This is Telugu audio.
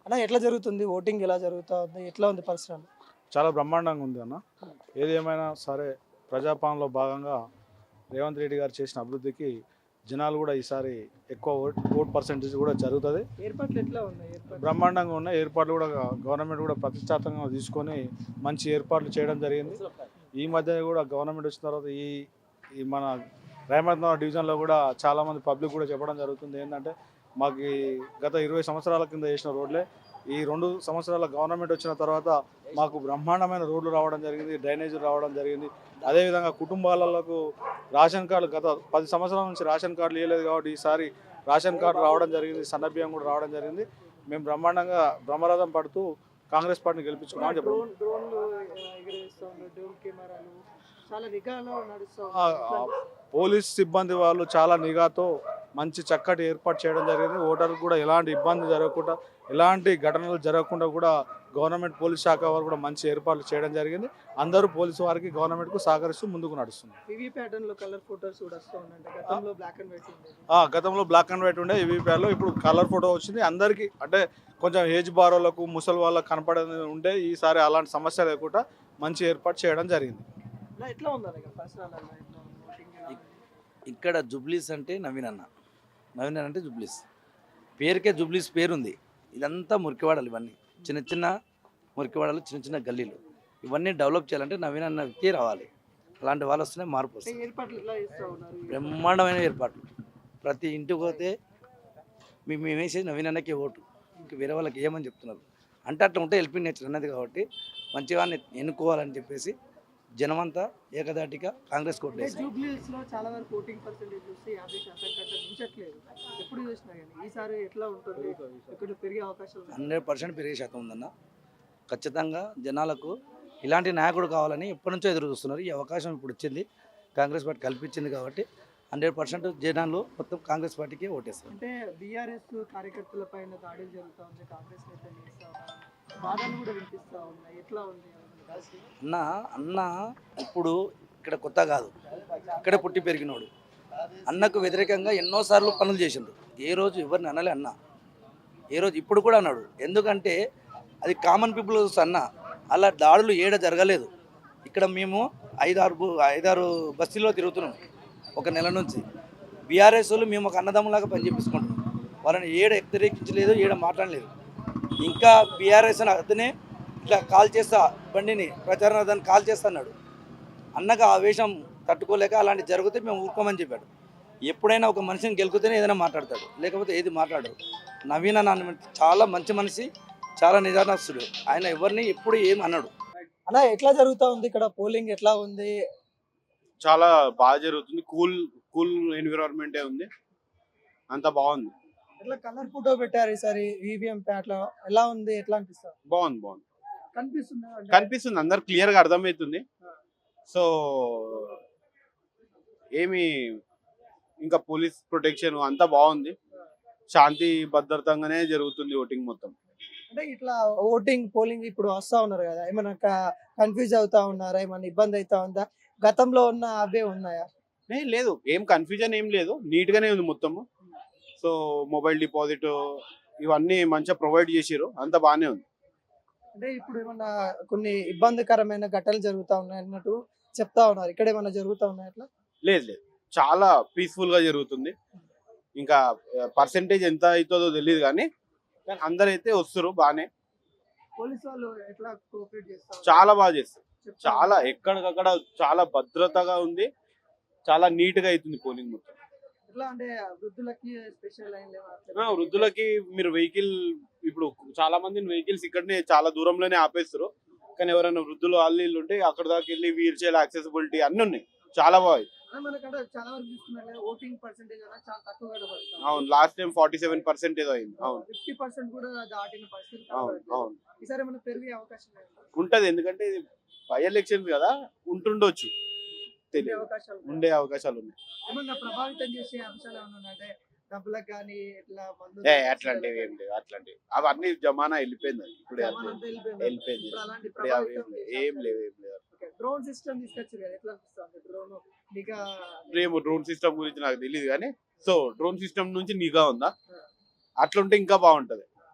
అన్న ఎట్లా జరుగుతుంది ఓటింగ్ ఎలా జరుగుతా ఉంది ఎట్లా ఉంది పరిసరాలు? చాలా బ్రహ్మాండంగా ఉంది అన్న. ఏదేమైనా సరే ప్రజాపాలనలో భాగంగా రేవంత్ రెడ్డి గారు చేసిన అభివృద్ధికి జనాలు కూడా ఈసారి ఎక్కువ ఓట్ పర్సెంటేజ్ కూడా జరుగుతుంది. ఏర్పాట్లు ఎట్లా ఉన్నాయి? బ్రహ్మాండంగా ఉన్నాయి. ఏర్పాట్లు కూడా గవర్నమెంట్ కూడా ప్రతిష్టాత్మకంగా తీసుకొని మంచి ఏర్పాట్లు చేయడం జరిగింది. ఈ మధ్య కూడా గవర్నమెంట్ వచ్చిన తర్వాత ఈ మన రైమత్నగర్ డివిజన్లో కూడా చాలామంది పబ్లిక్ కూడా చెప్పడం జరుగుతుంది. ఏంటంటే మాకు గత 20 సంవత్సరాల కింద చేసిన రోడ్లే ఈ 2 సంవత్సరాల గవర్నమెంట్ వచ్చిన తర్వాత మాకు బ్రహ్మాండమైన రోడ్లు రావడం జరిగింది, డ్రైనేజీలు రావడం జరిగింది. అదేవిధంగా కుటుంబాలకు రేషన్ కార్డులు గత 10 సంవత్సరాల నుంచి రేషన్ కార్డులు ఇవ్వలేదు కాబట్టి ఈసారి రేషన్ కార్డు రావడం జరిగింది, సన్నబియ్యం కూడా రావడం జరిగింది. మేము బ్రహ్మాండంగా బ్రహ్మరథం పడుతూ కాంగ్రెస్ పార్టీని గెలిపించుకున్నామని చెప్పారు. పోలీస్ సిబ్బంది వాళ్ళు చాలా నిఘాతో మంచి చక్కటి ఏర్పాటు చేయడం జరిగింది. ఓటర్లకు కూడా ఎలాంటి ఇబ్బంది జరగకుండా, ఎలాంటి ఘటనలు జరగకుండా కూడా గవర్నమెంట్ పోలీస్ శాఖ వారు కూడా మంచి ఏర్పాట్లు చేయడం జరిగింది. అందరూ పోలీసు వారికి గవర్నమెంట్కు సహకరిస్తూ ముందుకు నడుస్తుంది. గతంలో బ్లాక్ అండ్ వైట్ ఉండే ఈవీప్యాట్లో ఇప్పుడు కలర్ ఫోటో వచ్చింది. అందరికీ అంటే కొంచెం ఏజ్ బారోలకు ముసలి వాళ్ళకు కనపడేది ఉంటే ఈసారి అలాంటి సమస్య లేకుండా మంచి ఏర్పాటు చేయడం జరిగింది. ఇక్కడ జుబ్లీస్ అంటే నవీన్ అన్న అంటే జుబ్లీస్ పేరుకే జుబ్లీస్ పేరుంది. ఇదంతా మురికివాడలు, ఇవన్నీ చిన్న చిన్న మురికివాడలు, చిన్న చిన్న గల్లీలు, ఇవన్నీ డెవలప్ చేయాలంటే నవీన్ అన్నకి రావాలి. అలాంటి వాళ్ళు వస్తేనే మార్పు వస్తుంది. బ్రహ్మాండమైన ఏర్పాట్లు. ప్రతి ఇంటికి పోతే మేము వేసేది నవీన్ అన్నకి ఓటు, ఇంక వేరే వాళ్ళకి ఏమని చెప్తున్నారు అంటే అట్లా ఉంటే హెల్పింగ్ నేచర్ అన్నది కాబట్టి మంచిగా ఎన్నుకోవాలని చెప్పేసి జనమంతా ఏకదాటిగా కాంగ్రెస్ కోట్ వేశారు. 100% పెరిగే శాతం ఉందన్న. ఖచ్చితంగా జనాలకు ఇలాంటి నాయకుడు కావాలని ఎప్పటి నుంచో ఎదురు చూస్తున్నారు. ఈ అవకాశం ఇప్పుడు వచ్చింది, కాంగ్రెస్ పార్టీ కల్పించింది కాబట్టి 100% జనాలు మొత్తం కాంగ్రెస్ పార్టీకి ఓటేస్తారు. అంటే బీఆర్ఎస్ కార్యకర్తల పైన దాడులు జరుగుతూ ఉంది, కాంగ్రెస్ నేతలు చేస్తూ ఉన్నారు, బాధలు కూడా వినిపిస్తూ ఉన్నాయి. ఎట్లా ఉంది అన్న ఇప్పుడు ఇక్కడ కొత్త కాదు, ఇక్కడే పుట్టి పెరిగినోడు. అన్నకు వ్యతిరేకంగా ఎన్నోసార్లు పనులు చేసిండు. ఏ రోజు ఎవరిని అనలే అన్న, ఏ రోజు ఇప్పుడు కూడా అన్నాడు. ఎందుకంటే అది కామన్ పీపుల్స్ అన్న. అలా దాడులు ఏడ జరగలేదు. ఇక్కడ మేము 5-6 బస్తీల్లో తిరుగుతున్నాం ఒక నెల నుంచి. బీఆర్ఎస్ వాళ్ళు మేము ఒక అన్నదమ్ములాగా పనిచేపించుకుంటున్నాం. వాళ్ళని ఏడ వ్యతిరేకించలేదు, ఏడ మాట్లాడలేదు. ఇంకా బీఆర్ఎస్ అని అతనే ఇట్లా కాల్ చేస్తా బండిని ప్రచారం దాన్ని కాల్ చేస్తా అన్నాడు. అన్నకు ఆవేశం తట్టుకోలేక అలాంటి జరిగితే మేము ఊరుకోమని చెప్పాడు. ఎప్పుడైనా ఒక మనిషిని గెలుకుతేనే ఏదైనా మాట్లాడతాడు, లేకపోతే ఏది మాట్లాడరు. నవీన నాన్న చాలా మంచి మనిషి, చాలా నిజానస్తుడు. ఆయన ఎవరిని ఎప్పుడు ఏం అన్నాడు. అలా ఎట్లా జరుగుతూ ఉంది ఇక్కడ పోలింగ్ ఎట్లా ఉంది? చాలా బాగా జరుగుతుంది. కూల్ ఎన్విరాన్మెంటే ఉంది, అంత బాగుంది. ఎట్లా కలర్ ఫోటో పెట్టారు ఈసారి ఈవీఎం ప్యాట్లో, ఎలా ఉంది? ఎట్లా అనిపిస్తుంది? బాగుంది కనిపిస్తుంది, అందరు క్లియర్ గా అర్థమవుతుంది. సో ఏమి ఇంకా పోలీస్ ప్రొటెక్షన్ అంతా బాగుంది, శాంతి భద్రతంగానే జరుగుతుంది ఓటింగ్ మొత్తం. అంటే ఇట్లా ఓటింగ్ పోలింగ్ ఇప్పుడు వస్తా ఉన్నారు కదా, ఏమైనా కన్ఫ్యూజ్ అవుతా ఉన్నారా? ఏమైనా ఇబ్బంది అవుతా ఉందా? గతంలో ఉన్న అవే ఉన్నాయా? లేదు, ఏం కన్ఫ్యూజన్ ఏం లేదు, నీట్ గానే ఉంది మొత్తము. సో మొబైల్ డిపాజిట్ ఇవన్నీ మంచిగా ప్రొవైడ్ చేసారు, అంత బాగానే ఉంది. అంటే ఇప్పుడు ఏమన్నా కొన్ని ఇబ్బందికరమైన ఘటనలు జరుగుతూ ఉన్నాయి అన్నట్టు చెప్తా ఉన్నారు, ఇక్కడ ఏమన్నా జరుగుతూ ఉన్నాయి అట్లా? లేదు, చాలా పీస్ఫుల్ గా జరుగుతుంది. ఇంకా పర్సెంటేజ్ ఎంత అవుతుందో తెలియదు కానీ అందరైతే వస్తారు బాగానే. పోలీసు వాళ్ళు ఎట్లా కోఆపరేట్ చేస్తారు? చాలా బాగా చేస్తారు, చాలా ఎక్కడికక్కడ చాలా భద్రతగా ఉంది, చాలా నీట్ గా అవుతుంది పోలింగ్ మొత్తం. అంటే వృద్ధులకి స్పెషల్ వృద్ధులకి మీరు వెహికల్ ఇప్పుడు చాలా మంది వెహికల్స్ ఇక్కడనే చాలా దూరంలోనే ఆపేస్తారు, కానీ ఎవరైనా వృద్ధులు వాళ్ళు ఉంటే అక్కడ దాకా వెళ్ళి వీల్ చైర్ యాక్సెసిబిలిటీ అన్ని ఉన్నాయి, చాలా బాగుంది. అవును, లాస్ట్ టైం 47% ఏదో అయింది. అవును, 50% కూడా దాటిన పరిస్థితి. అవును, ఈసారి ఏమైనా పెరిగే అవకాశం ఉంటది, ఎందుకంటే ఇది బై ఎలక్షన్ కదా, ఉంటుండొచ్చు, ఉండే అవకాశాలు ఉన్నాయి. ఏమన్నా ప్రభావితం చేసే అంశాలు ఏమన్నా ఉన్నాయంటే డబ్బులకు కానీ ఇట్లా అట్లాంటివి ఏం లేవు, అట్లాంటివి అవన్నీ జమానా వెళ్ళిపోయింది, ఇప్పుడు వెళ్ళిపోయింది, ఏం లేవు. డ్రోన్ సిస్టమ్ తీసుకొచ్చారు కదా, ఎట్లా అనిపిస్తుంది? డ్రోన్ సిస్టమ్ గురించి నాకు తెలియదు కానీ, సో డ్రోన్ సిస్టమ్ నుంచి నిఘా ఉందా, అట్లుంటే ఇంకా బాగుంటది.